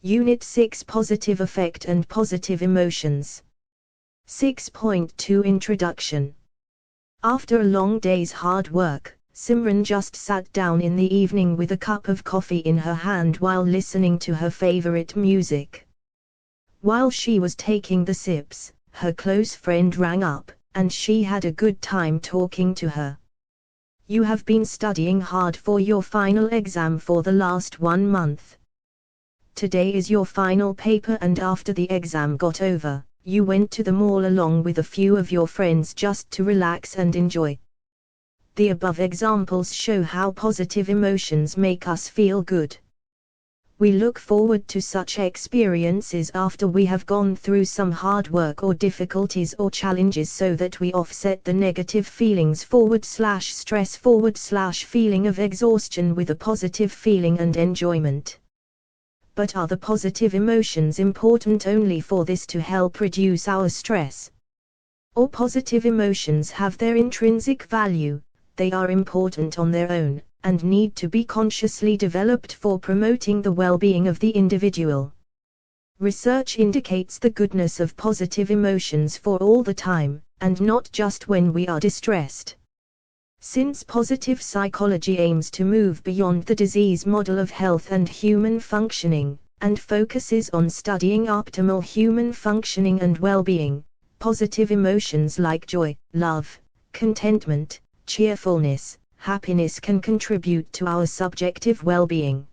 Unit 6 Positive Affect and Positive Emotions. 6.2 Introduction. After a long day's hard work, Simran just sat down in the evening with a cup of coffee in her hand while listening to her favorite music. While she was taking the sips, her close friend rang up, and she had a good time talking to her. You have been studying hard for your final exam for the last 1 month. Today is your final paper, and after the exam got over, you went to the mall along with a few of your friends just to relax and enjoy. The above examples show how positive emotions make us feel good. We look forward to such experiences after we have gone through some hard work or difficulties or challenges, so that we offset the negative feelings /stress feeling of exhaustion with a positive feeling and enjoyment. But are the positive emotions important only for this to help reduce our stress? All positive emotions have their intrinsic value. They are important on their own, and need to be consciously developed for promoting the well-being of the individual. Research indicates the goodness of positive emotions for all the time, and not just when we are distressed. Since positive psychology aims to move beyond the disease model of health and human functioning, and focuses on studying optimal human functioning and well-being, positive emotions like joy, love, contentment, cheerfulness, happiness can contribute to our subjective well-being.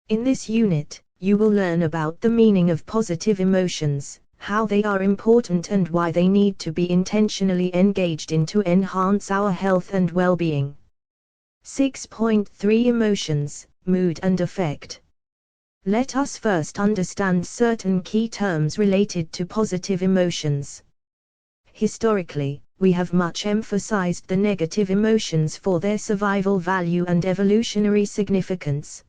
In this unit, you will learn about the meaning of positive emotions, how they are important and why they need to be intentionally engaged in to enhance our health and well-being. 6.3 Emotions, Mood and Affect. Let us first understand certain key terms related to positive emotions. Historically, we have much emphasized the negative emotions for their survival value and evolutionary significance.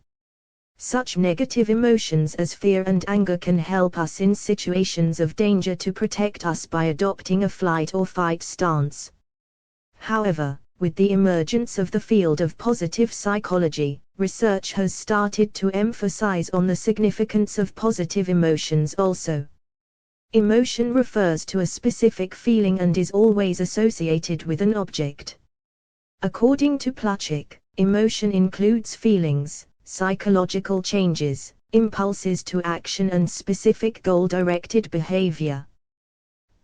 Such negative emotions as fear and anger can help us in situations of danger to protect us by adopting a flight or fight stance. However, with the emergence of the field of positive psychology, research has started to emphasize on the significance of positive emotions also. Emotion refers to a specific feeling and is always associated with an object. According to BAPCH, emotion includes feelings, psychological changes, impulses to action and specific goal-directed behavior.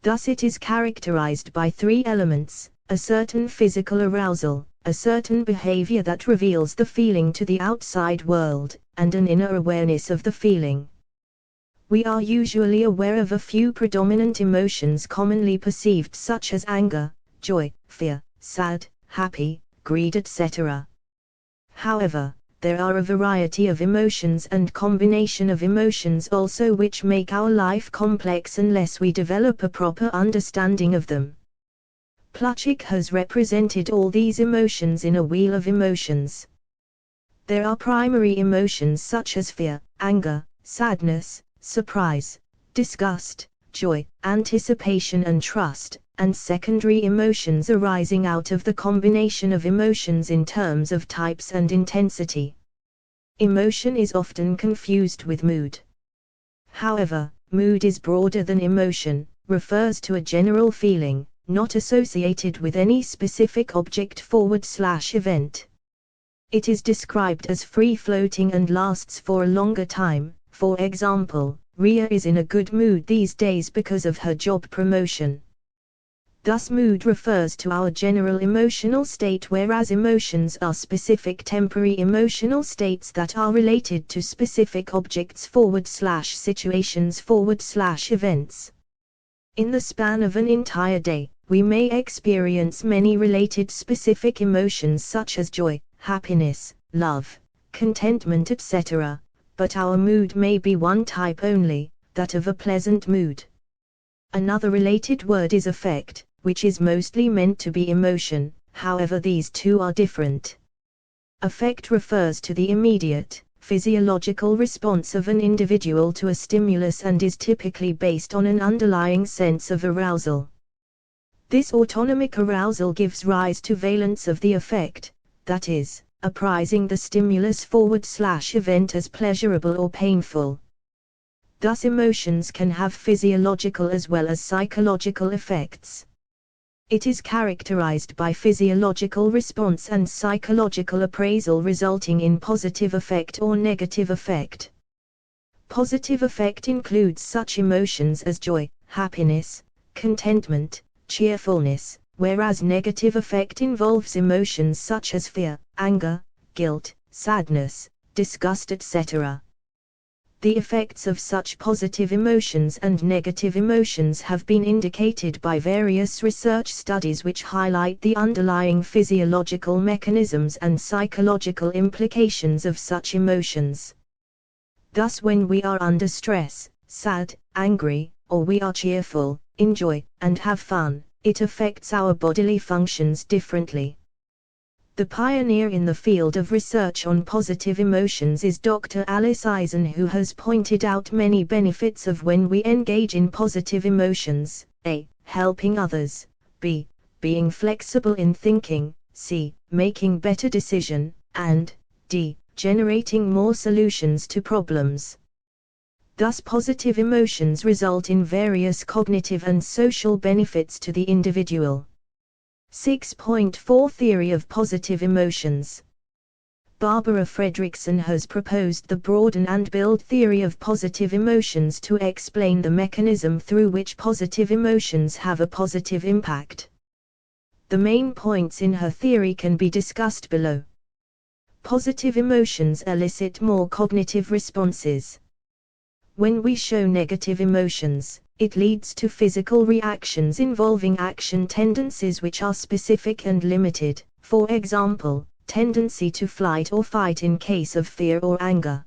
Thus it is characterized by 3 elements: a certain physical arousal, a certain behavior that reveals the feeling to the outside world, and an inner awareness of the feeling. We are usually aware of a few predominant emotions commonly perceived, such as anger, joy, fear, sad, happy, greed, etc. However, there are a variety of emotions and combination of emotions also which make our life complex unless we develop a proper understanding of them. BAPCH has represented all these emotions in a wheel of emotions. There are primary emotions such as fear, anger, sadness, surprise, disgust, joy, anticipation and trust, and secondary emotions arising out of the combination of emotions in terms of types and intensity. Emotion is often confused with mood. However, mood is broader than emotion, refers to a general feeling, not associated with any specific object/event. It is described as free-floating and lasts for a longer time. For example, Ria is in a good mood these days because of her job promotion. Thus mood refers to our general emotional state, whereas emotions are specific temporary emotional states that are related to specific objects/situations/events. In the span of an entire day, we may experience many related specific emotions such as joy, happiness, love, contentment, etc. But our mood may be one type only, that of a pleasant mood. Another related word is affect, which is mostly meant to be emotion, however these two are different. Affect refers to the immediate, physiological response of an individual to a stimulus and is typically based on an underlying sense of arousal. This autonomic arousal gives rise to valence of the affect, that is, apprising the stimulus/event as pleasurable or painful. Thus emotions can have physiological as well as psychological effects. It is characterized by physiological response and psychological appraisal resulting in positive effect or negative effect. Positive effect includes such emotions as joy, happiness, contentment, cheerfulness, whereas negative effect involves emotions such as fear, anger, guilt, sadness, disgust, etc. The effects of such positive emotions and negative emotions have been indicated by various research studies which highlight the underlying physiological mechanisms and psychological implications of such emotions. Thus, when we are under stress, sad, angry, or we are cheerful, enjoy, and have fun, it affects our bodily functions differently. The pioneer in the field of research on positive emotions is Dr. Alice Eisen, who has pointed out many benefits of when we engage in positive emotions: a. helping others, b. being flexible in thinking, c. making better decisions, and d. generating more solutions to problems. Thus, positive emotions result in various cognitive and social benefits to the individual. 6.4 Theory of Positive Emotions. Barbara Fredrickson has proposed the broaden and build theory of positive emotions to explain the mechanism through which positive emotions have a positive impact. The main points in her theory can be discussed below. Positive emotions elicit more cognitive responses. When we show negative emotions, it leads to physical reactions involving action tendencies which are specific and limited, for example, tendency to flight or fight in case of fear or anger.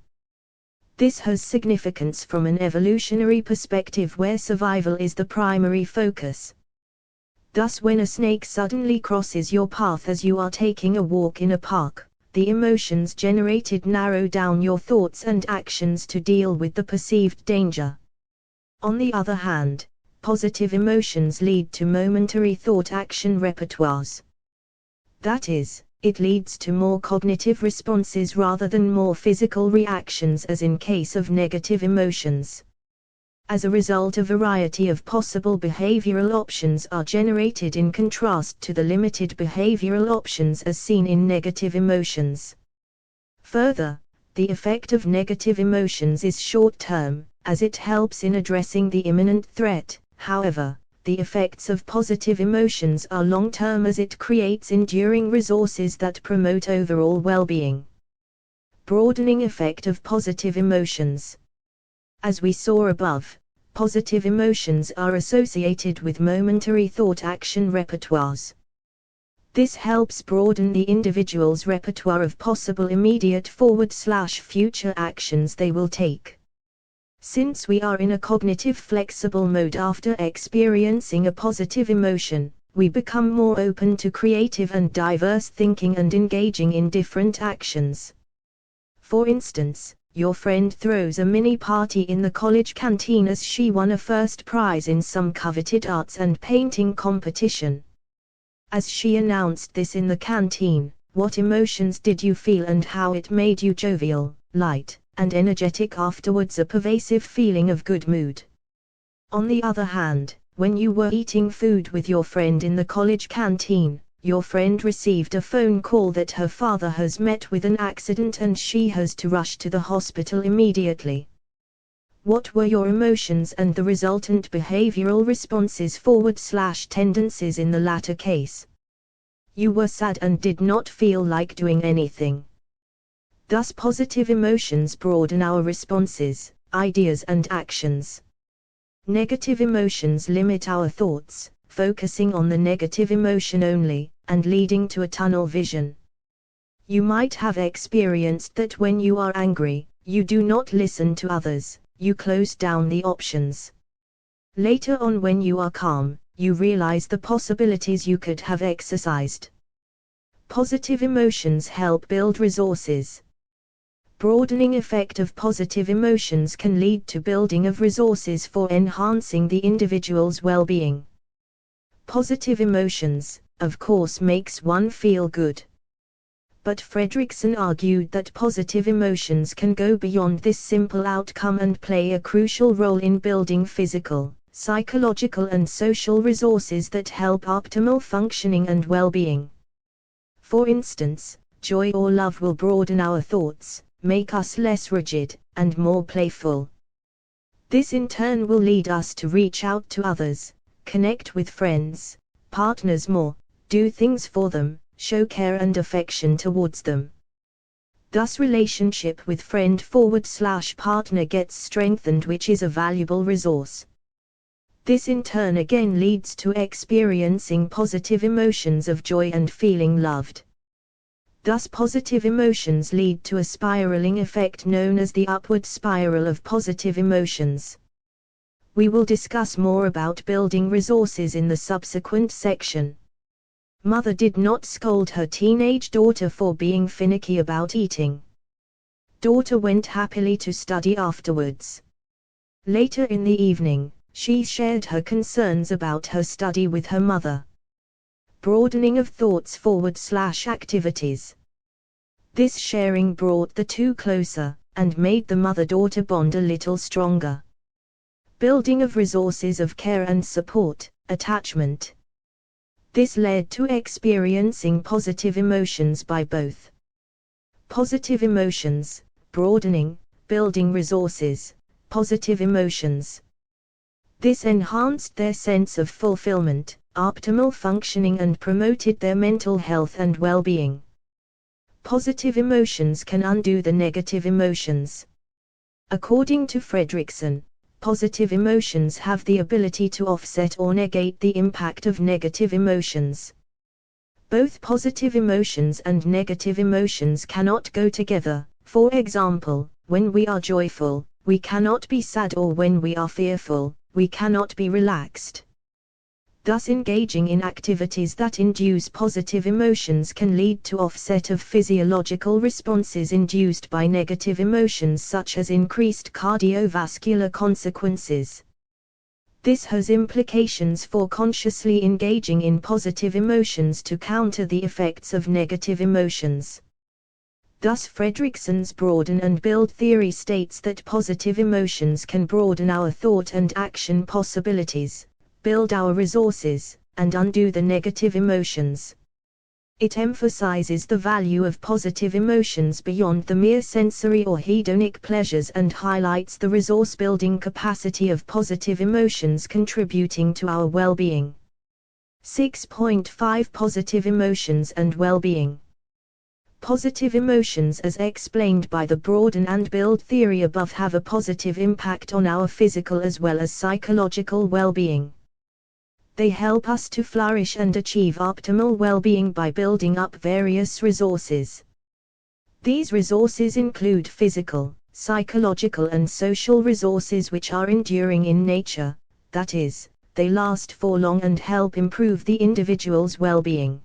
This has significance from an evolutionary perspective where survival is the primary focus. Thus, when a snake suddenly crosses your path as you are taking a walk in a park, the emotions generated narrow down your thoughts and actions to deal with the perceived danger. On the other hand, positive emotions lead to momentary thought-action repertoires. That is, it leads to more cognitive responses rather than more physical reactions as in case of negative emotions. As a result, a variety of possible behavioral options are generated in contrast to the limited behavioral options as seen in negative emotions. Further, the effect of negative emotions is short-term, as it helps in addressing the imminent threat. However, the effects of positive emotions are long-term as it creates enduring resources that promote overall well-being. Broadening effect of positive emotions. As we saw above, positive emotions are associated with momentary thought-action repertoires. This helps broaden the individual's repertoire of possible immediate forward/future actions they will take. Since we are in a cognitive flexible mode after experiencing a positive emotion, we become more open to creative and diverse thinking and engaging in different actions. For instance, your friend throws a mini party in the college canteen as she won a first prize in some coveted arts and painting competition. As she announced this in the canteen, what emotions did you feel and how it made you jovial, light, and energetic afterwards? A pervasive feeling of good mood. On the other hand, when you were eating food with your friend in the college canteen, your friend received a phone call that her father has met with an accident and she has to rush to the hospital immediately. What were your emotions and the resultant behavioral responses /tendencies in the latter case? You were sad and did not feel like doing anything. Thus, positive emotions broaden our responses, ideas and actions. Negative emotions limit our thoughts, focusing on the negative emotion only, and leading to a tunnel vision. You might have experienced that when you are angry, you do not listen to others, you close down the options. Later on, when you are calm, you realize the possibilities you could have exercised. Positive emotions help build resources. Broadening effect of positive emotions can lead to building of resources for enhancing the individual's well-being. Positive emotions, of course, makes one feel good. but Fredrickson argued that positive emotions can go beyond this simple outcome and play a crucial role in building physical, psychological and social resources that help optimal functioning and well-being. For instance, joy or love will broaden our thoughts, make us less rigid, and more playful. This in turn will lead us to reach out to others, connect with friends, partners more, do things for them, show care and affection towards them. Thus relationship with friend/partner gets strengthened, which is a valuable resource. This in turn again leads to experiencing positive emotions of joy and feeling loved. Thus positive emotions lead to a spiraling effect known as the upward spiral of positive emotions. We will discuss more about building resources in the subsequent section. Mother did not scold her teenage daughter for being finicky about eating. Daughter went happily to study afterwards. Later in the evening, she shared her concerns about her study with her mother. Broadening of thoughts /activities. This sharing brought the two closer, and made the mother-daughter bond a little stronger. Building of resources of care and support, attachment. This led to experiencing positive emotions by both. Positive emotions, broadening, building resources, positive emotions. This enhanced their sense of fulfillment, optimal functioning and promoted their mental health and well-being. Positive emotions can undo the negative emotions. According to Fredrickson, positive emotions have the ability to offset or negate the impact of negative emotions. Both positive emotions and negative emotions cannot go together. For example, when we are joyful, we cannot be sad, or when we are fearful, we cannot be relaxed. Thus engaging in activities that induce positive emotions can lead to offset of physiological responses induced by negative emotions, such as increased cardiovascular consequences. This has implications for consciously engaging in positive emotions to counter the effects of negative emotions. Thus Fredrickson's broaden and build theory states that positive emotions can broaden our thought and action possibilities, build our resources, and undo the negative emotions. It emphasizes the value of positive emotions beyond the mere sensory or hedonic pleasures and highlights the resource-building capacity of positive emotions contributing to our well-being. 6.5 Positive emotions and well-being. Positive emotions, as explained by the broaden and build theory above, have a positive impact on our physical as well as psychological well-being. They help us to flourish and achieve optimal well-being by building up various resources. These resources include physical, psychological and social resources which are enduring in nature, that is, they last for long and help improve the individual's well-being.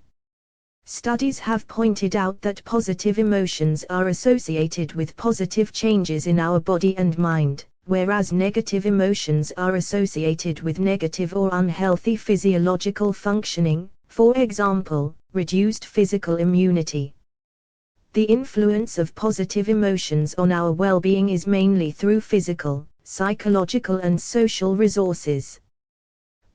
Studies have pointed out that positive emotions are associated with positive changes in our body and mind, whereas negative emotions are associated with negative or unhealthy physiological functioning, for example, reduced physical immunity. The influence of positive emotions on our well-being is mainly through physical, psychological and social resources.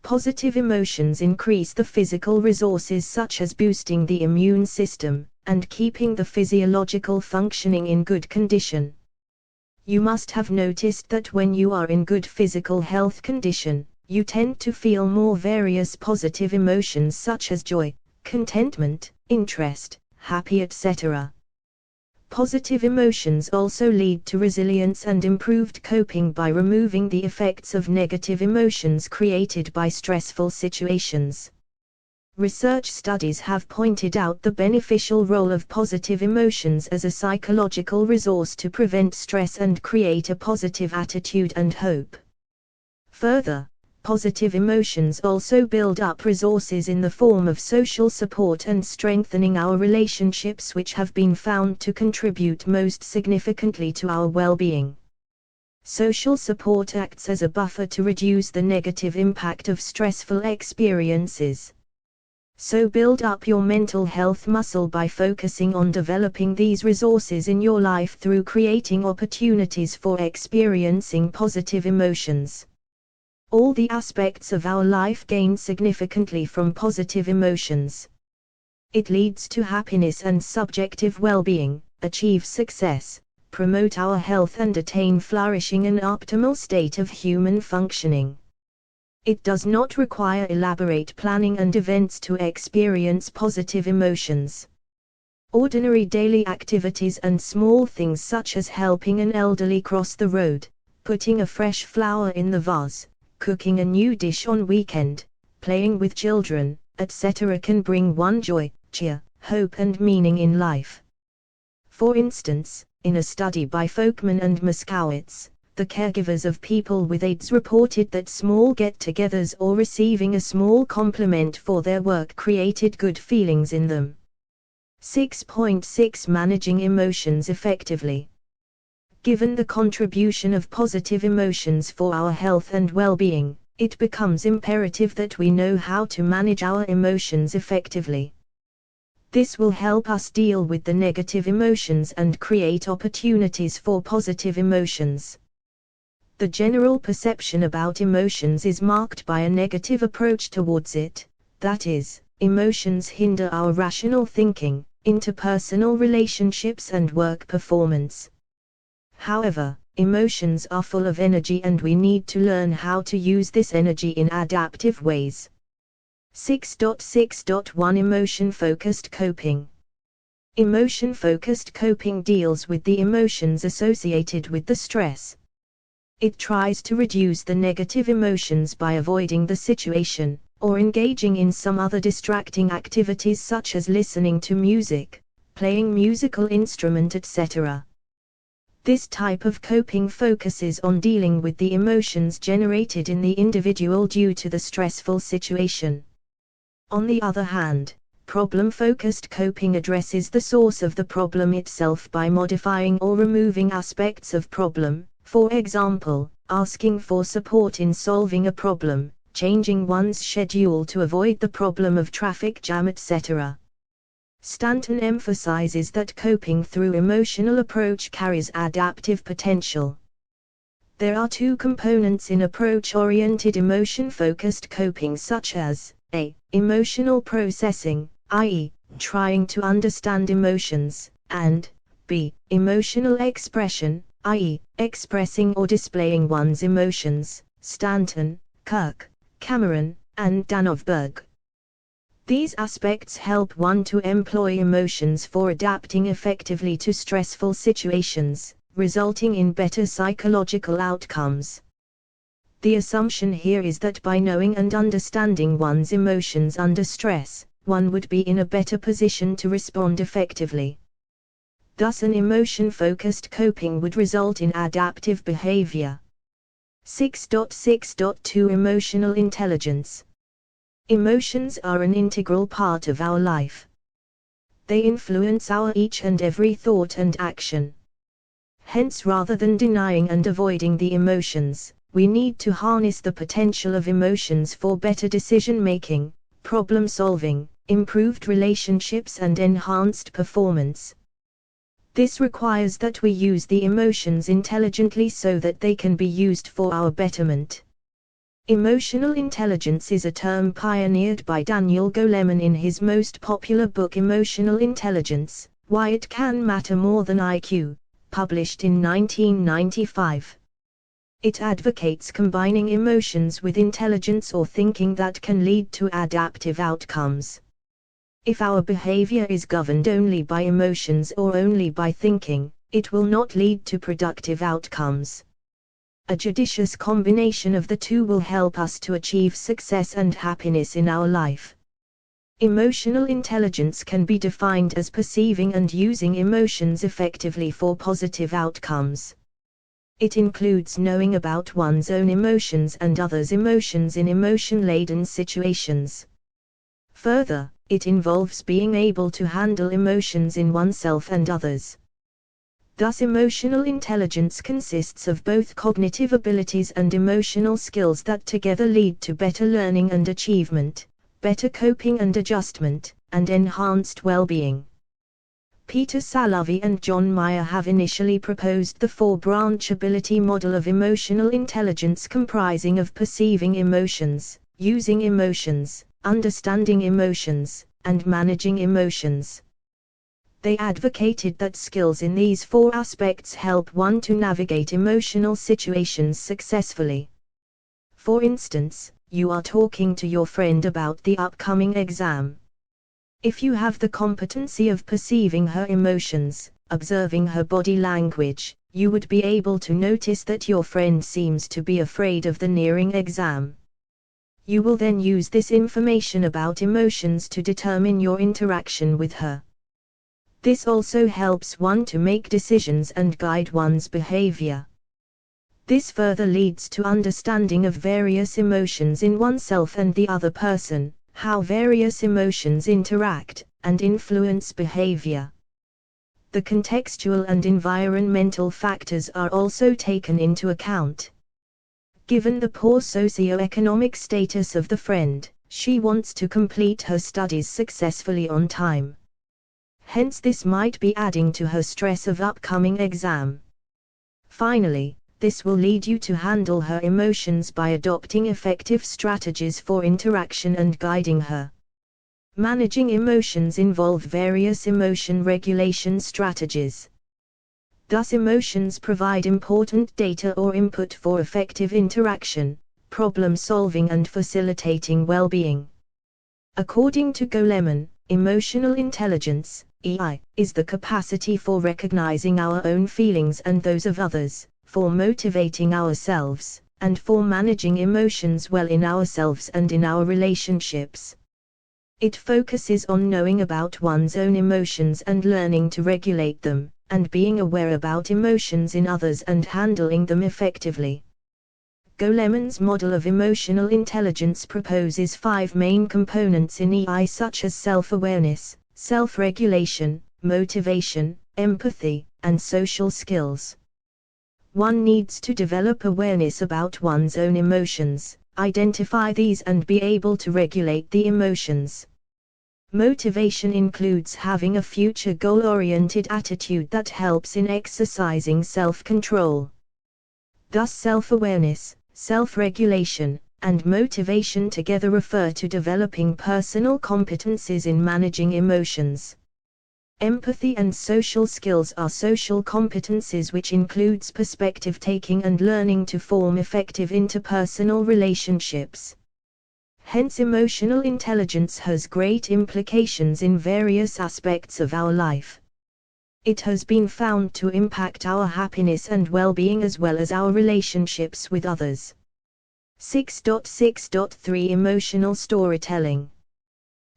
Positive emotions increase the physical resources such as boosting the immune system, and keeping the physiological functioning in good condition. You must have noticed that when you are in good physical health condition, you tend to feel more various positive emotions such as joy, contentment, interest, happy, etc. Positive emotions also lead to resilience and improved coping by removing the effects of negative emotions created by stressful situations. Research studies have pointed out the beneficial role of positive emotions as a psychological resource to prevent stress and create a positive attitude and hope. Further, positive emotions also build up resources in the form of social support and strengthening our relationships, which have been found to contribute most significantly to our well-being. Social support acts as a buffer to reduce the negative impact of stressful experiences. So build up your mental health muscle by focusing on developing these resources in your life through creating opportunities for experiencing positive emotions. All the aspects of our life gain significantly from positive emotions. It leads to happiness and subjective well-being, achieve success, promote our health and attain flourishing and optimal state of human functioning. It does not require elaborate planning and events to experience positive emotions. Ordinary daily activities and small things such as helping an elderly cross the road, putting a fresh flower in the vase, cooking a new dish on weekend, playing with children, etc. can bring one joy, cheer, hope and meaning in life. For instance, in a study by Folkman and Moskowitz, the caregivers of people with AIDS reported that small get-togethers or receiving a small compliment for their work created good feelings in them. 6.6 Managing emotions effectively. Given the contribution of positive emotions for our health and well-being, it becomes imperative that we know how to manage our emotions effectively. This will help us deal with the negative emotions and create opportunities for positive emotions. The general perception about emotions is marked by a negative approach towards it, that is, emotions hinder our rational thinking, interpersonal relationships and work performance. However, emotions are full of energy and we need to learn how to use this energy in adaptive ways. 6.6.1 Emotion-focused coping. Emotion-focused coping deals with the emotions associated with the stress. It tries to reduce the negative emotions by avoiding the situation, or engaging in some other distracting activities such as listening to music, playing musical instrument, etc. This type of coping focuses on dealing with the emotions generated in the individual due to the stressful situation. On the other hand, problem-focused coping addresses the source of the problem itself by modifying or removing aspects of problem. For example, asking for support in solving a problem, changing one's schedule to avoid the problem of traffic jam, etc. Stanton emphasizes that coping through emotional approach carries adaptive potential. There are two components in approach-oriented emotion-focused coping such as a. Emotional processing, i.e., trying to understand emotions, and b. Emotional expression, i.e., expressing or displaying one's emotions. Stanton, Kirk, Cameron, and Danovberg. These aspects help one to employ emotions for adapting effectively to stressful situations, resulting in better psychological outcomes. The assumption here is that by knowing and understanding one's emotions under stress, one would be in a better position to respond effectively. Thus an emotion-focused coping would result in adaptive behavior. 6.6.2 Emotional intelligence. Emotions are an integral part of our life. They influence our each and every thought and action. Hence, rather than denying and avoiding the emotions, we need to harness the potential of emotions for better decision-making, problem-solving, improved relationships and enhanced performance. This requires that we use the emotions intelligently so that they can be used for our betterment. Emotional intelligence is a term pioneered by Daniel Goleman in his most popular book Emotional Intelligence, Why It Can Matter More Than IQ, published in 1995. It advocates combining emotions with intelligence or thinking that can lead to adaptive outcomes. If our behavior is governed only by emotions or only by thinking, it will not lead to productive outcomes. A judicious combination of the two will help us to achieve success and happiness in our life. Emotional intelligence can be defined as perceiving and using emotions effectively for positive outcomes. It includes knowing about one's own emotions and others' emotions in emotion-laden situations. Further, it involves being able to handle emotions in oneself and others. Thus, emotional intelligence consists of both cognitive abilities and emotional skills that together lead to better learning and achievement, better coping and adjustment, and enhanced well-being. Peter Salovey and John Meyer have initially proposed the four-branch ability model of emotional intelligence comprising of perceiving emotions, using emotions, understanding emotions, and managing emotions. They advocated that skills in these four aspects help one to navigate emotional situations successfully. For instance, you are talking to your friend about the upcoming exam. If you have the competency of perceiving her emotions, observing her body language, you would be able to notice that your friend seems to be afraid of the nearing exam. You will then use this information about emotions to determine your interaction with her. This also helps one to make decisions and guide one's behavior. This further leads to understanding of various emotions in oneself and the other person, how various emotions interact and influence behavior. The contextual and environmental factors are also taken into account. Given the poor socioeconomic status of the friend, she wants to complete her studies successfully on time. Hence this might be adding to her stress of upcoming exam. Finally, this will lead you to handle her emotions by adopting effective strategies for interaction and guiding her. Managing emotions involve various emotion regulation strategies. Thus emotions provide important data or input for effective interaction, problem solving and facilitating well-being. According to Goleman, emotional intelligence, EI, is the capacity for recognizing our own feelings and those of others, for motivating ourselves, and for managing emotions well in ourselves and in our relationships. It focuses on knowing about one's own emotions and learning to regulate them, and being aware about emotions in others and handling them effectively. Goleman's model of emotional intelligence proposes 5 main components in EI such as self-awareness, self-regulation, motivation, empathy, and social skills. One needs to develop awareness about one's own emotions, identify these and be able to regulate the emotions. Motivation includes having a future goal-oriented attitude that helps in exercising self-control. Thus self-awareness, self-regulation, and motivation together refer to developing personal competencies in managing emotions. Empathy and social skills are social competencies which includes perspective taking and learning to form effective interpersonal relationships. Hence emotional intelligence has great implications in various aspects of our life. It has been found to impact our happiness and well-being as well as our relationships with others. 6.6.3 Emotional storytelling.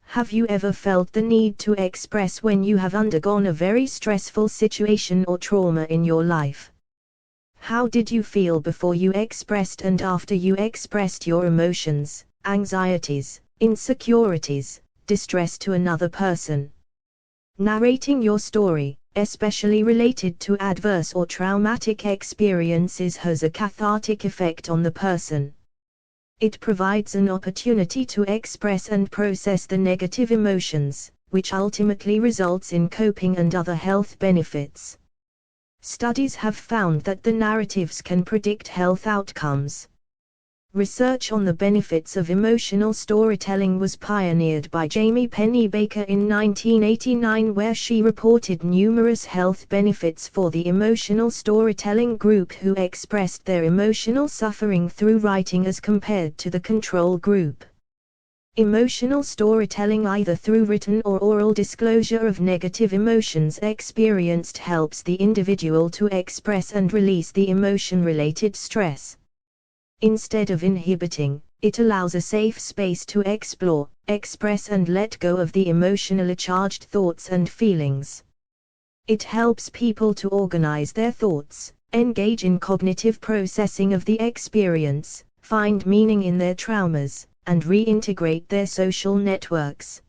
Have you ever felt the need to express when you have undergone a very stressful situation or trauma in your life? How did you feel before you expressed and after you expressed your emotions, anxieties, insecurities, distress to another person? Narrating your story, especially related to adverse or traumatic experiences, has a cathartic effect on the person. It provides an opportunity to express and process the negative emotions, which ultimately results in coping and other health benefits. Studies have found that the narratives can predict health outcomes. Research on the benefits of emotional storytelling was pioneered by Jamie Pennebaker in 1989, where she reported numerous health benefits for the emotional storytelling group who expressed their emotional suffering through writing as compared to the control group. Emotional storytelling, either through written or oral disclosure of negative emotions experienced, helps the individual to express and release the emotion-related stress. Instead of inhibiting, it allows a safe space to explore, express and let go of the emotionally charged thoughts and feelings. It helps people to organize their thoughts, engage in cognitive processing of the experience, find meaning in their traumas, and reintegrate their social networks.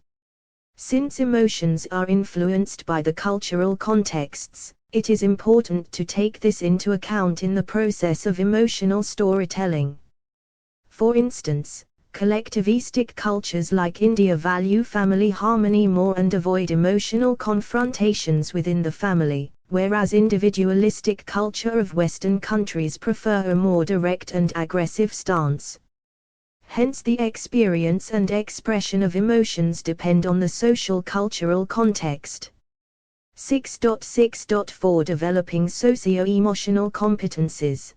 Since emotions are influenced by the cultural contexts, it is important to take this into account in the process of emotional storytelling. For instance, Collectivistic cultures like India value family harmony more and avoid emotional confrontations within the family, whereas individualistic culture of Western countries prefer a more direct and aggressive stance. Hence the experience and expression of emotions depend on the social cultural context. 6.6.4 Developing socio-emotional competencies.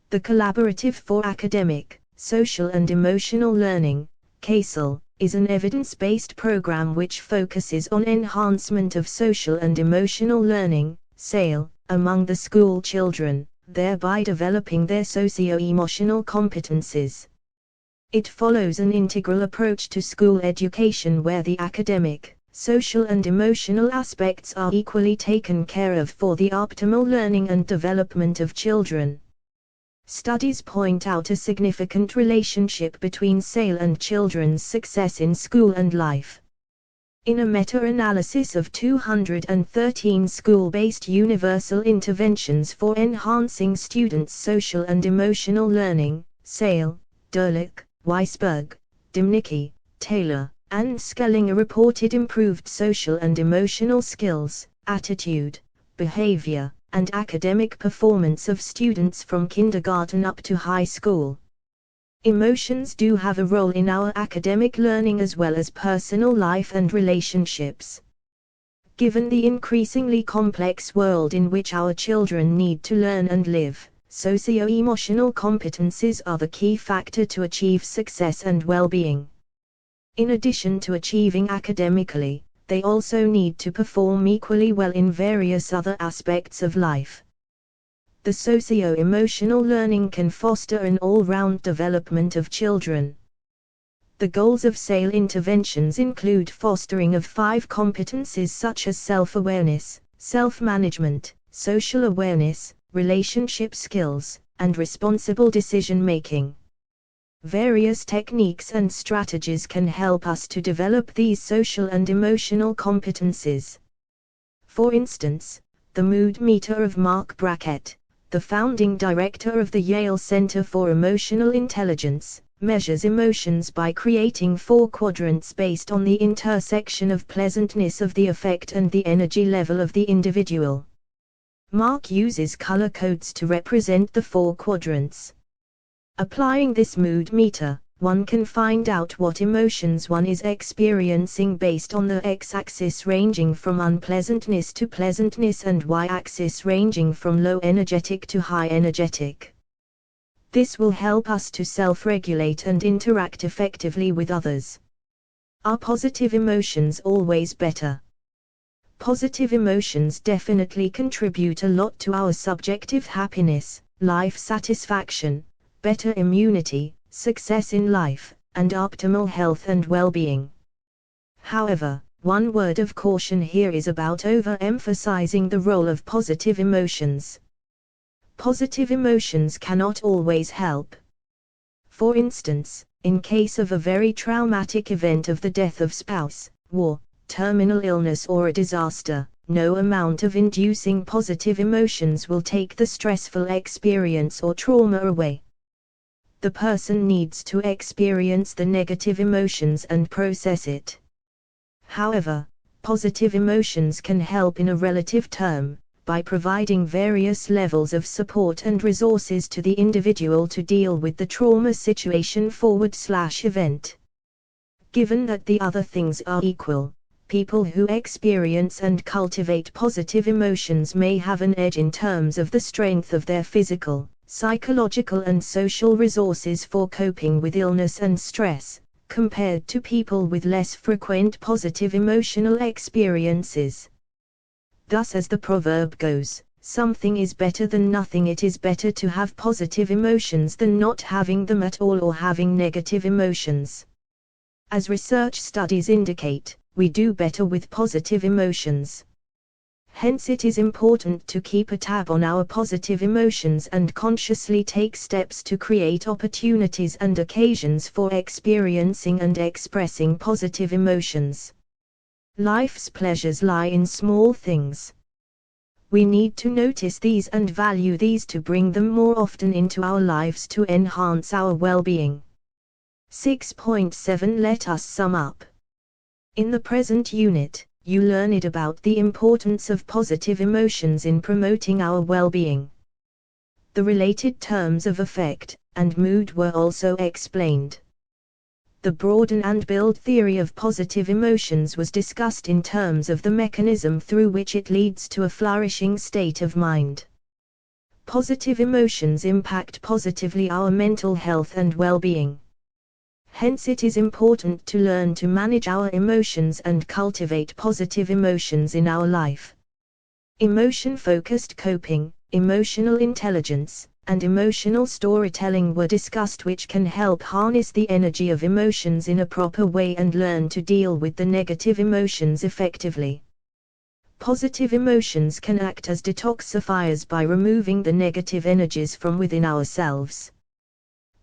The Collaborative for Academic, Social and Emotional Learning, CASEL, is an evidence-based program which focuses on enhancement of social and emotional learning, SALE, among the school children, thereby developing their socio-emotional competencies. It follows an integral approach to school education where the academic, social and emotional aspects are equally taken care of for the optimal learning and development of children. Studies point out a significant relationship between SALE and children's success in school and life. In a meta-analysis of 213 school-based universal interventions for enhancing students' social and emotional learning, SALE, Derlich, Weisberg, Dimnicki, Taylor, and Skellinger reported improved social and emotional skills, attitude, behavior, and academic performance of students from kindergarten up to high school. Emotions do have a role in our academic learning as well as personal life and relationships. Given the increasingly complex world in which our children need to learn and live, socio-emotional competencies are the key factor to achieve success and well-being. In addition to achieving academically, they also need to perform equally well in various other aspects of life. The socio-emotional learning can foster an all-round development of children. The goals of SALE interventions include fostering of 5 competencies such as self-awareness, self-management, social awareness, relationship skills, and responsible decision-making. Various techniques and strategies can help us to develop these social and emotional competencies. For instance, the mood meter of Mark Brackett, the founding director of the Yale Center for Emotional Intelligence, measures emotions by creating 4 quadrants based on the intersection of pleasantness of the affect and the energy level of the individual. Mark uses color codes to represent the 4 quadrants. Applying this mood meter, one can find out what emotions one is experiencing based on the x-axis ranging from unpleasantness to pleasantness and y-axis ranging from low energetic to high energetic. This will help us to self-regulate and interact effectively with others. Are positive emotions always better? Positive emotions definitely contribute a lot to our subjective happiness, life satisfaction, better immunity, success in life, and optimal health and well-being. However, one word of caution here is about overemphasizing the role of positive emotions. Positive emotions cannot always help. For instance, in case of a very traumatic event of the death of spouse, war, terminal illness or a disaster, no amount of inducing positive emotions will take the stressful experience or trauma away. The person needs to experience the negative emotions and process it. However, positive emotions can help in a relative term, by providing various levels of support and resources to the individual to deal with the trauma situation/event. Given that the other things are equal, people who experience and cultivate positive emotions may have an edge in terms of the strength of their physical, psychological and social resources for coping with illness and stress, compared to people with less frequent positive emotional experiences. Thus, as the proverb goes, something is better than nothing. It is better to have positive emotions than not having them at all or having negative emotions. As research studies indicate, we do better with positive emotions. Hence it is important to keep a tab on our positive emotions and consciously take steps to create opportunities and occasions for experiencing and expressing positive emotions. Life's pleasures lie in small things. We need to notice these and value these to bring them more often into our lives to enhance our well-being. 6.7 Let us sum up. In the present unit, you learned about the importance of positive emotions in promoting our well-being. The related terms of affect and mood were also explained. The broaden and build theory of positive emotions was discussed in terms of the mechanism through which it leads to a flourishing state of mind. Positive emotions impact positively our mental health and well-being. Hence it is important to learn to manage our emotions and cultivate positive emotions in our life. Emotion-focused coping, emotional intelligence, and emotional storytelling were discussed, which can help harness the energy of emotions in a proper way and learn to deal with the negative emotions effectively. Positive emotions can act as detoxifiers by removing the negative energies from within ourselves.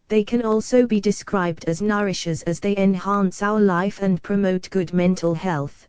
They can also be described as nourishers, as they enhance our life and promote good mental health.